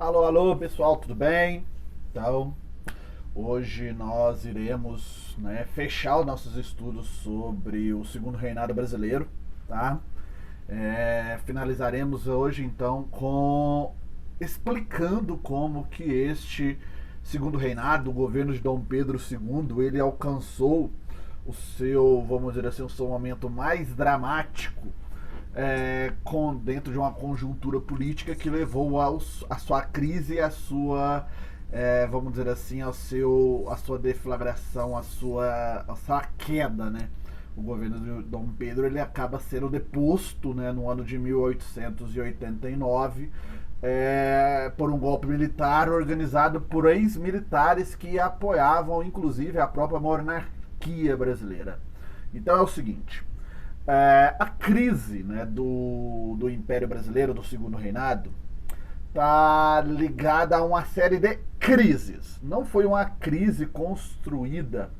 Alô, alô, pessoal, tudo bem? Então, hoje nós iremos, fechar os nossos estudos sobre o segundo reinado brasileiro, tá? Finalizaremos hoje, então, com explicando como que este segundo reinado, o governo de Dom Pedro II, ele alcançou o seu, vamos dizer assim, o seu momento mais dramático dentro de uma conjuntura política que levou a sua crise e a sua, vamos dizer assim, a sua deflagração, a sua queda, né? O governo de Dom Pedro ele acaba sendo deposto, né, no ano de 1889 por um golpe militar organizado por ex-militares que apoiavam inclusive a própria monarquia brasileira. Então é o seguinte: a crise, né, do Império Brasileiro, do Segundo Reinado, está ligada a uma série de crises. Não foi uma crise construída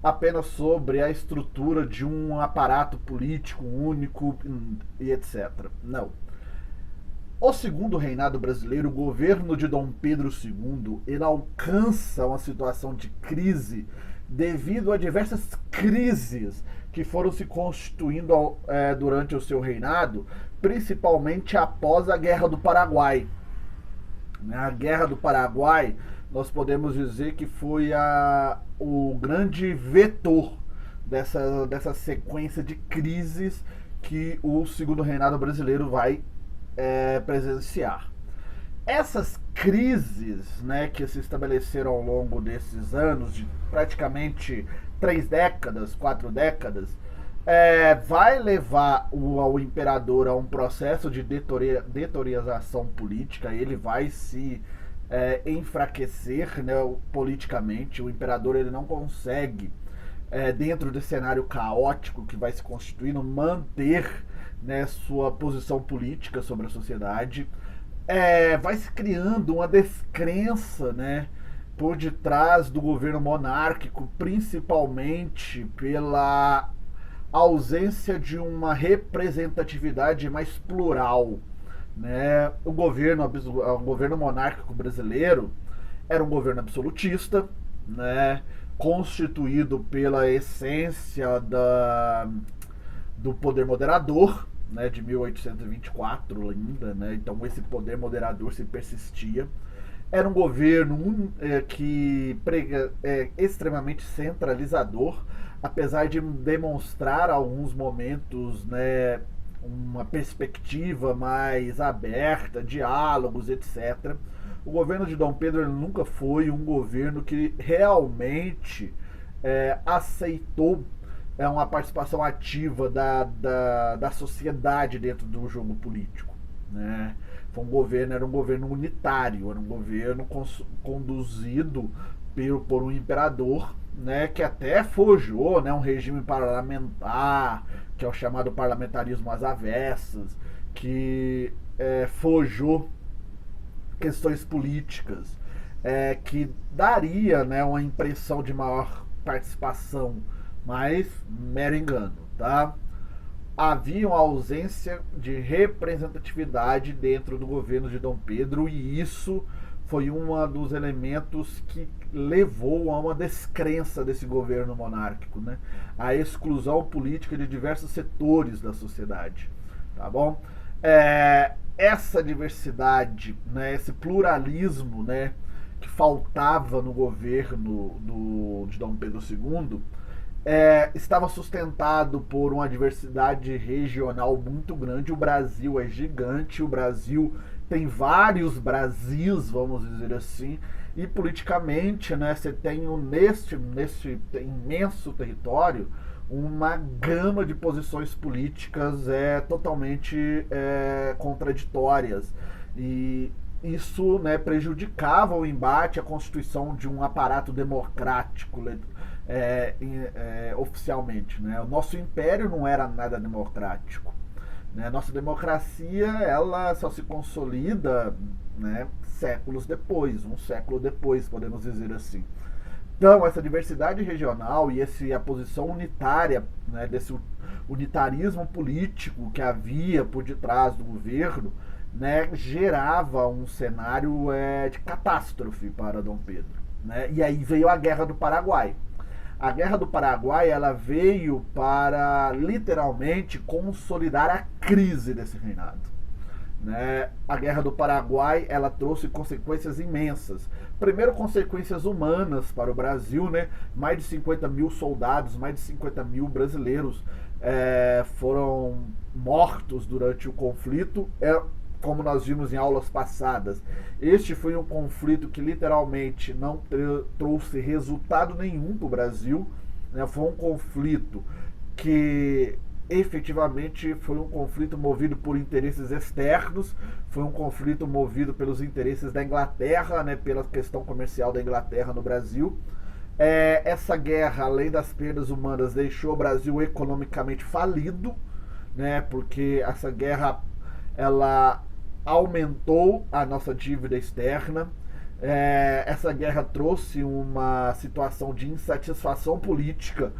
apenas sobre a estrutura de um aparato político único e etc. Não. O Segundo Reinado Brasileiro, o governo de Dom Pedro II, ele alcança uma situação de crise devido a diversas crises que foram se constituindo durante o seu reinado, principalmente após a Guerra do Paraguai. A Guerra do Paraguai, nós podemos dizer que foi o grande vetor dessa sequência de crises que o Segundo Reinado Brasileiro vai presenciar. Essas crises, né, que se estabeleceram ao longo desses anos, de praticamente 3 décadas, 4 décadas, vai levar ao imperador a um processo de deteriorização política. Ele vai se enfraquecer, né, politicamente. O imperador ele não consegue, dentro desse cenário caótico que vai se constituindo, manter, né, sua posição política sobre a sociedade. Vai se criando uma descrença, né, por detrás do governo monárquico, principalmente pela ausência de uma representatividade mais plural, né? O governo monárquico brasileiro era um governo absolutista, né, constituído pela essência do poder moderador, né, de 1824 ainda, né? Então esse poder moderador se persistia. Era um governo extremamente centralizador, apesar de demonstrar alguns momentos, né, uma perspectiva mais aberta, diálogos, etc. O governo de Dom Pedro nunca foi um governo que realmente aceitou uma participação ativa da sociedade dentro do jogo político, né? Era um governo unitário, era um governo conduzido por um imperador, né, que até forjou, né, um regime parlamentar, que é o chamado parlamentarismo às avessas, que forjou questões políticas, que daria, né, uma impressão de maior participação, mas mero engano, tá? Havia uma ausência de representatividade dentro do governo de Dom Pedro, e isso foi um dos elementos que levou a uma descrença desse governo monárquico, né? A exclusão política de diversos setores da sociedade, tá bom? Essa diversidade, né, esse pluralismo, né, que faltava no governo de Dom Pedro II, estava sustentado por uma diversidade regional muito grande. O Brasil é gigante, o Brasil tem vários Brasis, vamos dizer assim, e politicamente, né, você tem neste imenso território uma gama de posições políticas totalmente contraditórias, e isso, né, prejudicava o embate, a constituição de um aparato democrático oficialmente, né? O nosso império não era nada democrático, né? Nossa democracia ela só se consolida, né, séculos depois, um século depois, podemos dizer assim. Então, essa diversidade regional e a posição unitária, né, desse unitarismo político que havia por detrás do governo, né, gerava um cenário de catástrofe para Dom Pedro, né? E aí veio a Guerra do Paraguai. A Guerra do Paraguai ela veio para literalmente consolidar a crise desse reinado. Né? A Guerra do Paraguai ela trouxe consequências imensas. Primeiro, consequências humanas para o Brasil, né? Mais de 50 mil soldados, mais de 50 mil brasileiros foram mortos durante o conflito. Como nós vimos em aulas passadas, este foi um conflito que literalmente não trouxe resultado nenhum para o Brasil, né? Foi um conflito que efetivamente foi um conflito movido por interesses externos, foi um conflito movido pelos interesses da Inglaterra, né? Pela questão comercial da Inglaterra no Brasil. Essa guerra, além das perdas humanas, deixou o Brasil economicamente falido, né? Porque essa guerra ela aumentou a nossa dívida externa. Essa guerra trouxe uma situação de insatisfação política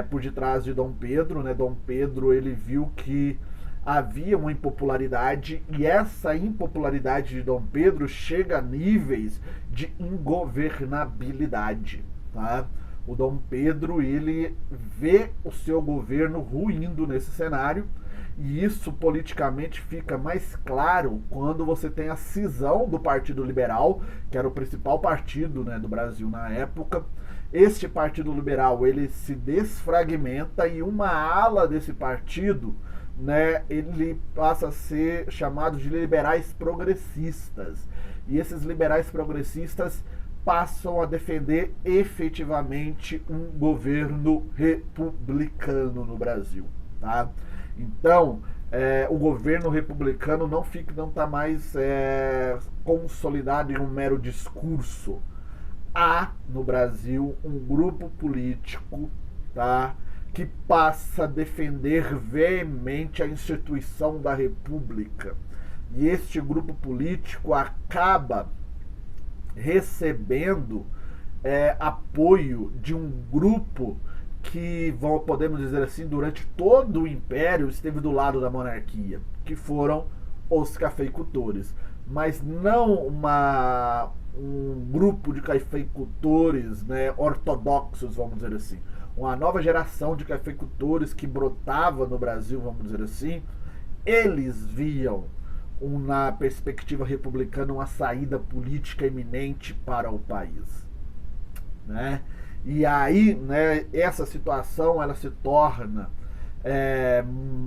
por detrás de Dom Pedro, né? Dom Pedro ele viu que havia uma impopularidade e essa impopularidade de Dom Pedro chega a níveis de ingovernabilidade, tá? O Dom Pedro ele vê o seu governo ruindo nesse cenário. E isso politicamente fica mais claro quando você tem a cisão do Partido Liberal, que era o principal partido, né, do Brasil na época. Este Partido Liberal ele se desfragmenta e uma ala desse partido, né, ele passa a ser chamado de liberais progressistas. E esses liberais progressistas passam a defender efetivamente um governo republicano no Brasil, tá? Então, o governo republicano não está mais consolidado em um mero discurso. Há no Brasil um grupo político, tá, que passa a defender veemente a instituição da República. E este grupo político acaba recebendo apoio de um grupo que, podemos dizer assim, durante todo o Império esteve do lado da monarquia, que foram os cafeicultores. Mas não um grupo de cafeicultores, né, ortodoxos, vamos dizer assim. Uma nova geração de cafeicultores que brotava no Brasil, vamos dizer assim. Eles viam, na perspectiva republicana, uma saída política eminente para o país, né? E aí, né, essa situação ela se torna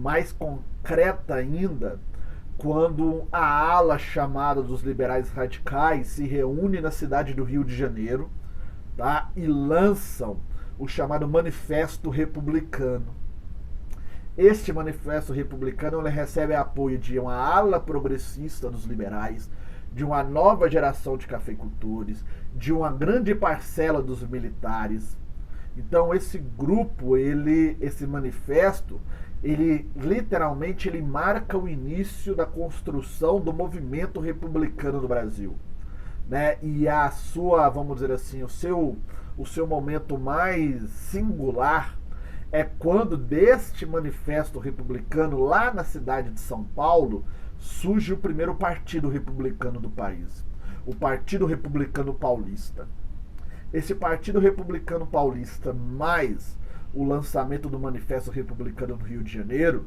mais concreta ainda quando a ala chamada dos liberais radicais se reúne na cidade do Rio de Janeiro, tá, e lançam o chamado Manifesto Republicano. Este Manifesto Republicano ele recebe apoio de uma ala progressista dos liberais, de uma nova geração de cafeicultores, de uma grande parcela dos militares. Então esse grupo, esse manifesto, ele literalmente ele marca o início da construção do movimento republicano do Brasil, né? E a sua, vamos dizer assim, o seu momento mais singular é quando deste manifesto republicano lá na cidade de São Paulo surge o primeiro partido republicano do país, o Partido Republicano Paulista. Esse Partido Republicano Paulista, mais o lançamento do Manifesto Republicano no Rio de Janeiro,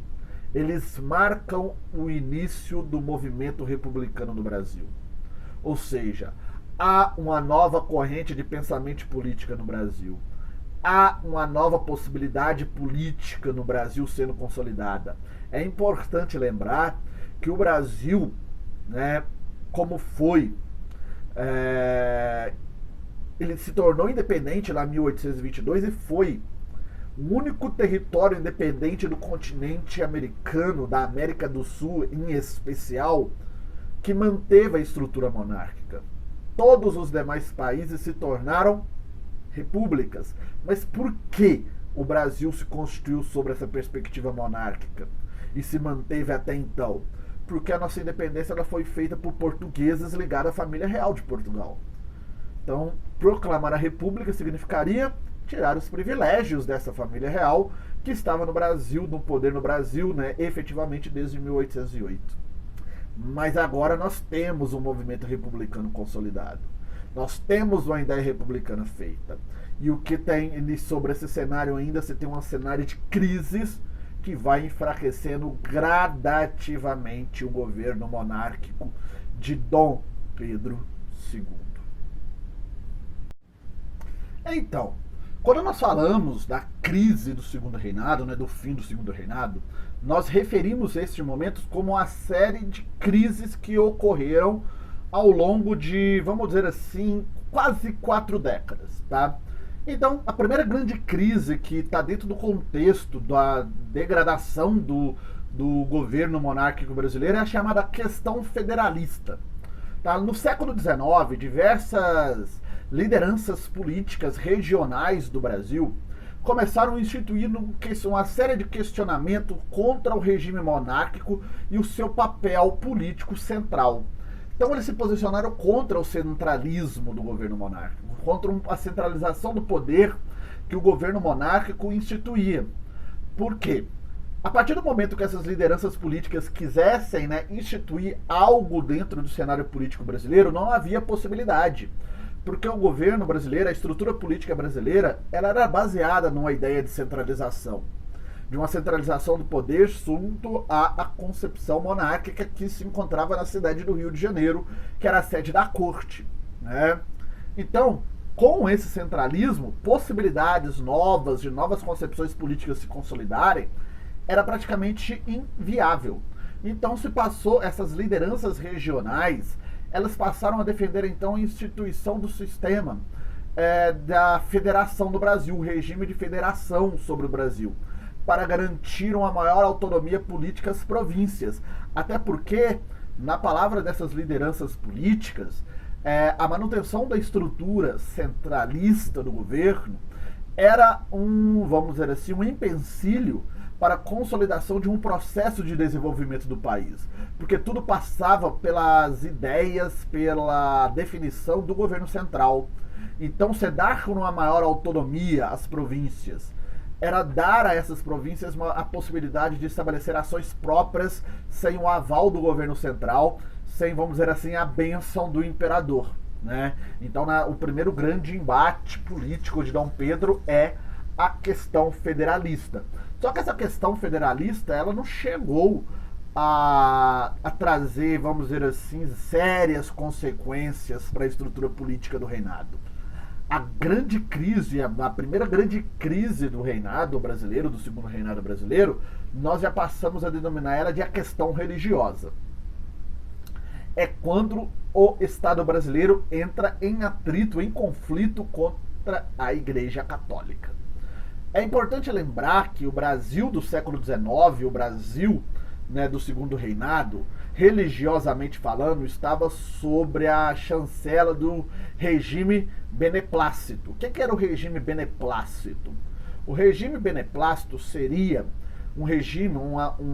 eles marcam o início do movimento republicano no Brasil. Ou seja, há uma nova corrente de pensamento e política no Brasil. Há uma nova possibilidade política no Brasil sendo consolidada. É importante lembrar que o Brasil, né, como foi, ele se tornou independente lá em 1822 e foi o único território independente do continente americano, da América do Sul em especial, que manteve a estrutura monárquica. Todos os demais países se tornaram repúblicas. Mas por que o Brasil se constituiu sobre essa perspectiva monárquica e se manteve até então? Porque a nossa independência ela foi feita por portugueses ligados à família real de Portugal. Então, proclamar a república significaria tirar os privilégios dessa família real que estava no Brasil, no poder no Brasil, né, efetivamente desde 1808. Mas agora nós temos um movimento republicano consolidado. Nós temos uma ideia republicana feita. E o que tem sobre esse cenário ainda, você tem um cenário de crises que vai enfraquecendo gradativamente o governo monárquico de Dom Pedro II. Então, quando nós falamos da crise do Segundo Reinado, né, do fim do Segundo Reinado, nós referimos estes momentos como uma série de crises que ocorreram ao longo de, vamos dizer assim, quase 4 décadas, tá? Então, a primeira grande crise que está dentro do contexto da degradação do governo monárquico brasileiro é a chamada questão federalista. Tá? No século XIX, diversas lideranças políticas regionais do Brasil começaram a instituir uma série de questionamentos contra o regime monárquico e o seu papel político central. Então eles se posicionaram contra o centralismo do governo monárquico, contra a centralização do poder que o governo monárquico instituía. Por quê? A partir do momento que essas lideranças políticas quisessem, né, instituir algo dentro do cenário político brasileiro, não havia possibilidade. Porque o governo brasileiro, a estrutura política brasileira, ela era baseada numa ideia de centralização. De uma centralização do poder junto à concepção monárquica que se encontrava na cidade do Rio de Janeiro, que era a sede da corte, né? Então, com esse centralismo, possibilidades novas, de novas concepções políticas se consolidarem, era praticamente inviável. Então se passou, essas lideranças regionais, elas passaram a defender então a instituição do sistema da federação do Brasil, o regime de federação sobre o Brasil, para garantir uma maior autonomia política às províncias. Até porque, na palavra dessas lideranças políticas, a manutenção da estrutura centralista do governo era vamos dizer assim, um empecilho para a consolidação de um processo de desenvolvimento do país. Porque tudo passava pelas ideias, pela definição do governo central. Então, se dar uma maior autonomia às províncias era dar a essas províncias a possibilidade de estabelecer ações próprias sem o aval do governo central, sem, vamos dizer assim, a bênção do imperador, né? Então, o primeiro grande embate político de Dom Pedro é a questão federalista. Só que essa questão federalista, ela não chegou a trazer, vamos dizer assim, sérias consequências para a estrutura política do reinado. A grande crise, a primeira grande crise do reinado brasileiro, do Segundo Reinado brasileiro, nós já passamos a denominar ela de a questão religiosa. É quando o Estado brasileiro entra em atrito, em conflito contra a Igreja Católica. É importante lembrar que o Brasil do século XIX, o Brasil, né, do Segundo Reinado, religiosamente falando, estava sobre a chancela do regime beneplácito. O que era o regime beneplácito? O regime beneplácito seria um regime,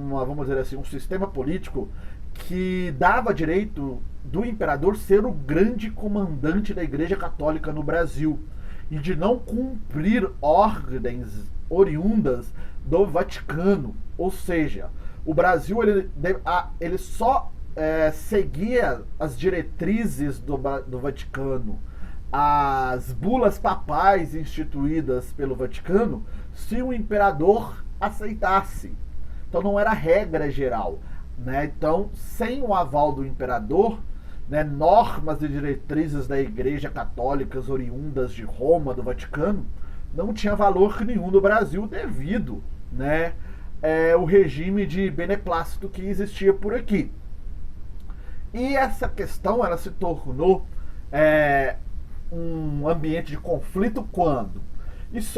vamos dizer assim, um sistema político que dava direito do imperador ser o grande comandante da Igreja Católica no Brasil e de não cumprir ordens oriundas do Vaticano. Ou seja, o Brasil ele só seguia as diretrizes do Vaticano, as bulas papais instituídas pelo Vaticano, se o imperador aceitasse. Então não era regra geral, né? Então, sem o aval do imperador, né, normas e diretrizes da Igreja Católica oriundas de Roma, do Vaticano, não tinha valor nenhum no Brasil devido, né, o regime de beneplácito que existia por aqui. E essa questão ela se tornou um ambiente de conflito quando?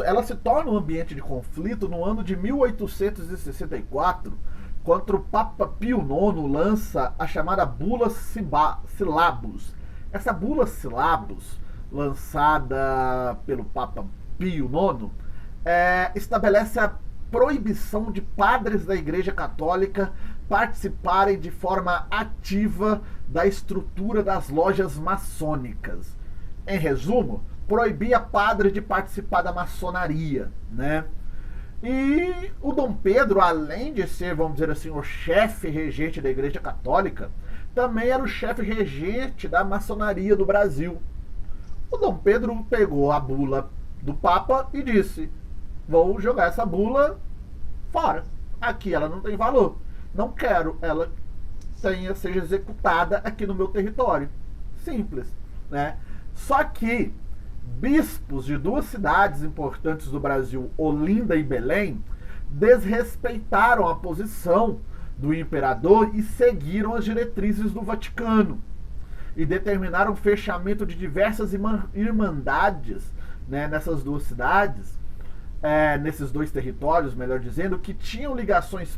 Ela se torna um ambiente de conflito no ano de 1864, quando o Papa Pio IX lança a chamada Bula Syllabus. Essa Bula Syllabus, lançada pelo Papa Pio IX, estabelece a proibição de padres da Igreja Católica participarem de forma ativa da estrutura das lojas maçônicas. Em resumo, proibia padre de participar da maçonaria, né? E o Dom Pedro, além de ser, vamos dizer assim, o chefe regente da Igreja Católica, também era o chefe regente da maçonaria do Brasil. O Dom Pedro pegou a bula do Papa e disse: vou jogar essa bula fora. Aqui ela não tem valor. Não quero ela seja executada aqui no meu território. Simples, né? Só que bispos de duas cidades importantes do Brasil, Olinda e Belém, desrespeitaram a posição do imperador e seguiram as diretrizes do Vaticano e determinaram o fechamento de diversas irmandades, né, nessas duas cidades, nesses dois territórios, melhor dizendo, que tinham ligações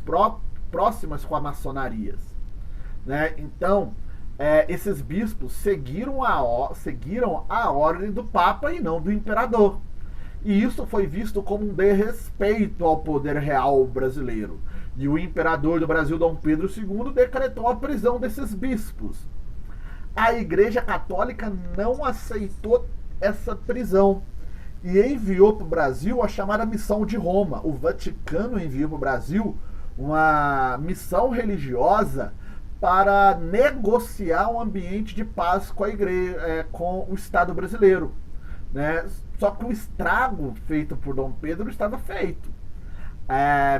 próximas com a maçonaria, né? Então, esses bispos seguiram a ordem do Papa e não do imperador. E isso foi visto como um desrespeito ao poder real brasileiro. E o imperador do Brasil, Dom Pedro II, decretou a prisão desses bispos. A Igreja Católica não aceitou essa prisão e enviou para o Brasil a chamada Missão de Roma. O Vaticano enviou para o Brasil uma missão religiosa para negociar um ambiente de paz com a igreja, com o Estado brasileiro, né? Só que o estrago feito por Dom Pedro estava feito.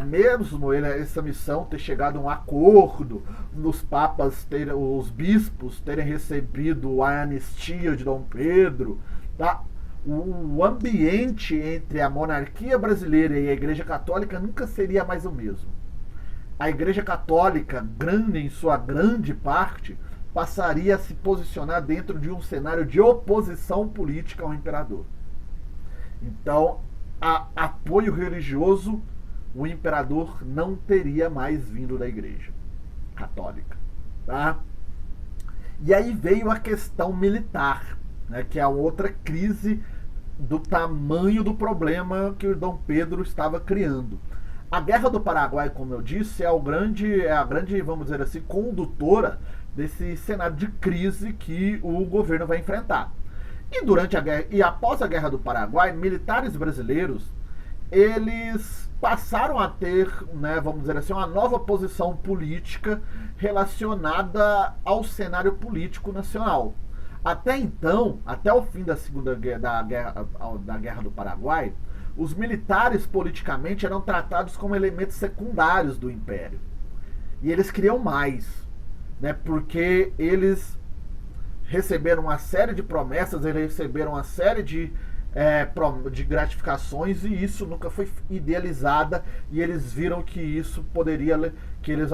Mesmo essa missão ter chegado a um acordo, os bispos terem recebido a anistia de Dom Pedro, tá? O ambiente entre a monarquia brasileira e a Igreja Católica nunca seria mais o mesmo. A Igreja Católica, em sua grande parte, passaria a se posicionar dentro de um cenário de oposição política ao imperador. Então, a apoio religioso, o imperador não teria mais vindo da Igreja Católica, tá? E aí veio a questão militar, né, que é a outra crise do tamanho do problema que o Dom Pedro estava criando. A Guerra do Paraguai, como eu disse, é a grande, vamos dizer assim, condutora desse cenário de crise que o governo vai enfrentar. E durante a guerra e após a Guerra do Paraguai, militares brasileiros, eles passaram a ter, né, vamos dizer assim, uma nova posição política relacionada ao cenário político nacional. Até então, até o fim da Guerra do Paraguai, os militares politicamente eram tratados como elementos secundários do império. E eles queriam mais, né, porque eles receberam uma série de promessas, eles receberam uma série de gratificações, e isso nunca foi idealizada, e eles viram que isso poderia, que eles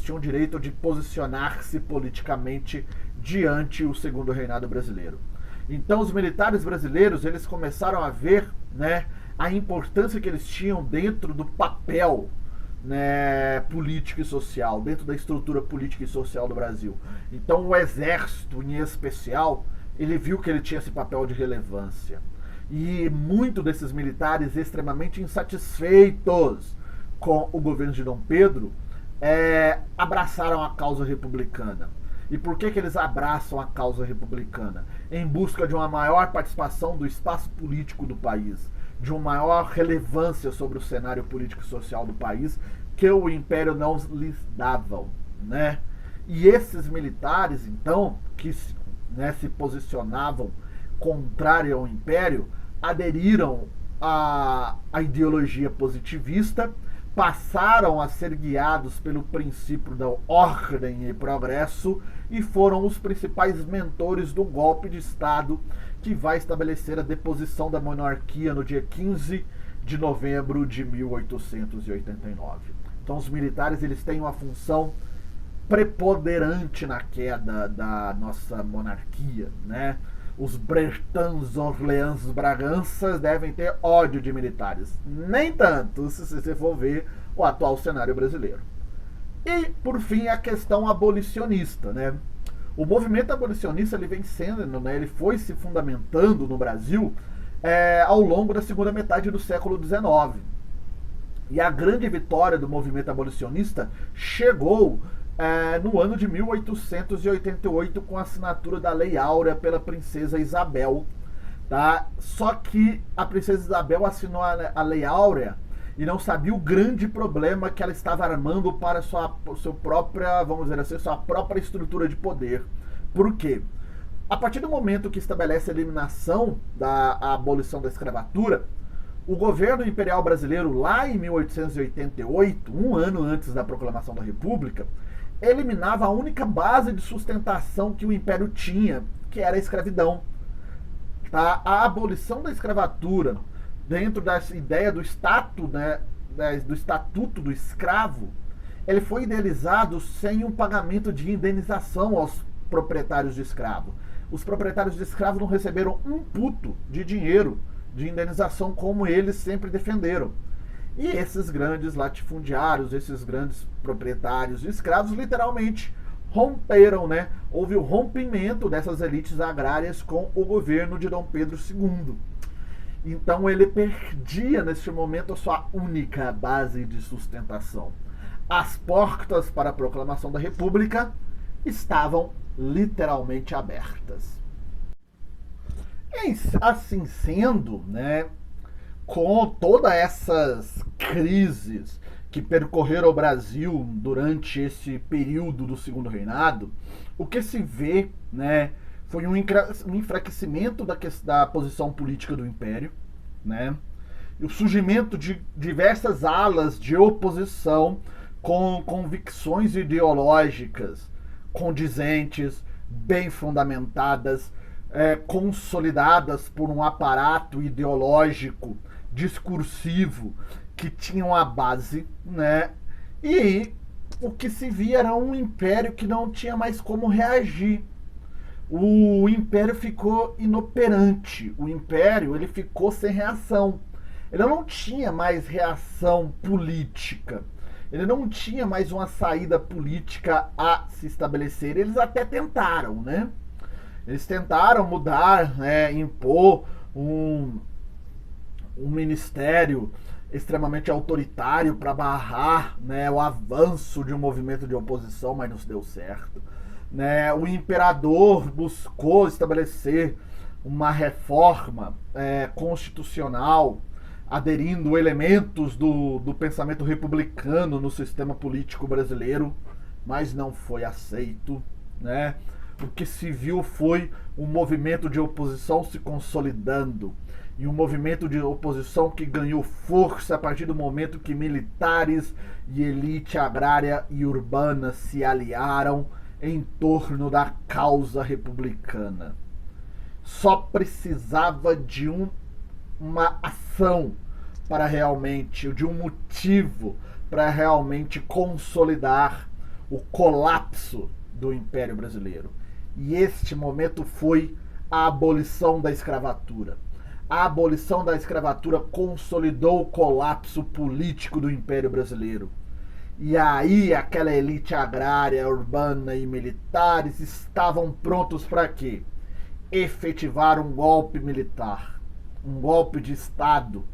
tinham o direito de posicionar-se politicamente diante o segundo reinado brasileiro. Então os militares brasileiros, eles começaram a ver, né, a importância que eles tinham dentro do papel, né, político e social, dentro da estrutura política e social do Brasil. Então o exército, em especial, ele viu que ele tinha esse papel de relevância. E muitos desses militares extremamente insatisfeitos com o governo de Dom Pedro abraçaram a causa republicana. E por que eles abraçam a causa republicana? Em busca de uma maior participação do espaço político do país, de uma maior relevância sobre o cenário político e social do país, que o Império não lhes dava, né? E esses militares, então, que se posicionavam contrário ao Império, aderiram à ideologia positivista, passaram a ser guiados pelo princípio da ordem e progresso e foram os principais mentores do golpe de Estado que vai estabelecer a deposição da monarquia no dia 15 de novembro de 1889. Então os militares, eles têm uma função preponderante na queda da nossa monarquia, né? Os Bretões, Orleans, Braganças devem ter ódio de militares. Nem tanto, se você for ver o atual cenário brasileiro. E, por fim, a questão abolicionista, né? O movimento abolicionista, ele vem sendo, né, ele foi se fundamentando no Brasil ao longo da segunda metade do século XIX. E a grande vitória do movimento abolicionista chegou no ano de 1888, com a assinatura da Lei Áurea pela princesa Isabel, tá? Só que a princesa Isabel assinou a Lei Áurea e não sabia o grande problema que ela estava armando para sua própria, vamos dizer assim, sua própria estrutura de poder. Por quê? A partir do momento que estabelece a eliminação da abolição da escravatura, o governo imperial brasileiro, lá em 1888, um ano antes da proclamação da República, eliminava a única base de sustentação que o império tinha, que era a escravidão. Tá? A abolição da escravatura, dentro da ideia do do estatuto do escravo, ele foi idealizado sem um pagamento de indenização aos proprietários de escravo. Os proprietários de escravo não receberam um puto de dinheiro de indenização como eles sempre defenderam. E esses grandes latifundiários, esses grandes proprietários de escravos, literalmente romperam, né? Houve o rompimento dessas elites agrárias com o governo de Dom Pedro II. Então ele perdia neste momento a sua única base de sustentação. As portas para a proclamação da República estavam literalmente abertas. E assim sendo, né, com todas essas crises que percorreram o Brasil durante esse período do Segundo Reinado, o que se vê, né, foi um enfraquecimento da posição política do Império, né, e o surgimento de diversas alas de oposição com convicções ideológicas condizentes, bem fundamentadas, consolidadas por um aparato ideológico discursivo que tinham a base, né? E o que se via era um império que não tinha mais como reagir. O império ficou inoperante. O império ele ficou sem reação. Ele não tinha mais reação política. Ele não tinha mais uma saída política a se estabelecer. Eles até tentaram, né? Eles tentaram mudar, né, impor um ministério extremamente autoritário para barrar, né, o avanço de um movimento de oposição, mas não deu certo. Né? O imperador buscou estabelecer uma reforma constitucional, aderindo elementos do pensamento republicano no sistema político brasileiro, mas não foi aceito, né? O que se viu foi um movimento de oposição se consolidando, e um movimento de oposição que ganhou força a partir do momento que militares e elite agrária e urbana se aliaram em torno da causa republicana. Só precisava de uma ação para realmente, de um motivo para realmente consolidar o colapso do Império Brasileiro. E este momento foi a abolição da escravatura. A abolição da escravatura consolidou o colapso político do Império Brasileiro. E aí aquela elite agrária, urbana e militares estavam prontos para quê? Efetivar um golpe militar, um golpe de Estado,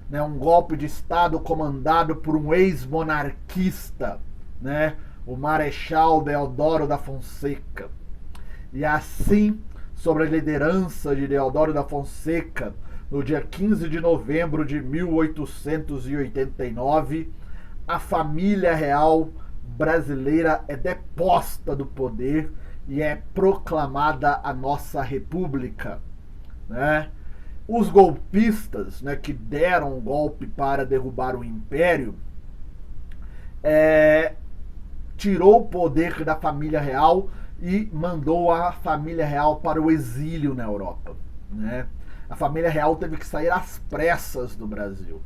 né? Um golpe de Estado comandado por um ex-monarquista, né? O Marechal Deodoro da Fonseca. E assim, sob a liderança de Deodoro da Fonseca, no dia 15 de novembro de 1889, a família real brasileira é deposta do poder e é proclamada a nossa república, né? Os golpistas, né, que deram o golpe para derrubar o império, tirou o poder da família real e mandou a família real para o exílio na Europa, né? A família real teve que sair às pressas do Brasil,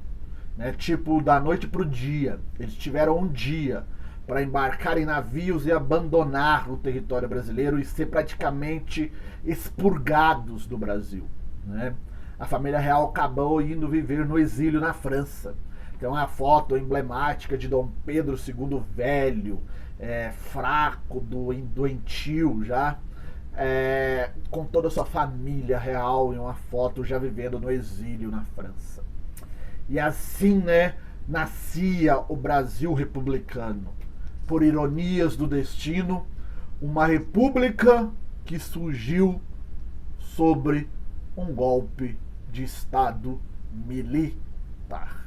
né? Tipo, da noite para o dia. Eles tiveram um dia para embarcar em navios e abandonar o território brasileiro e ser praticamente expurgados do Brasil, né? A família real acabou indo viver no exílio na França. Então a foto emblemática de Dom Pedro II velho, fraco, doentio já, com toda a sua família real em uma foto já vivendo no exílio na França. E assim, né, nascia o Brasil republicano. Por ironias do destino, uma república que surgiu sobre um golpe de Estado militar.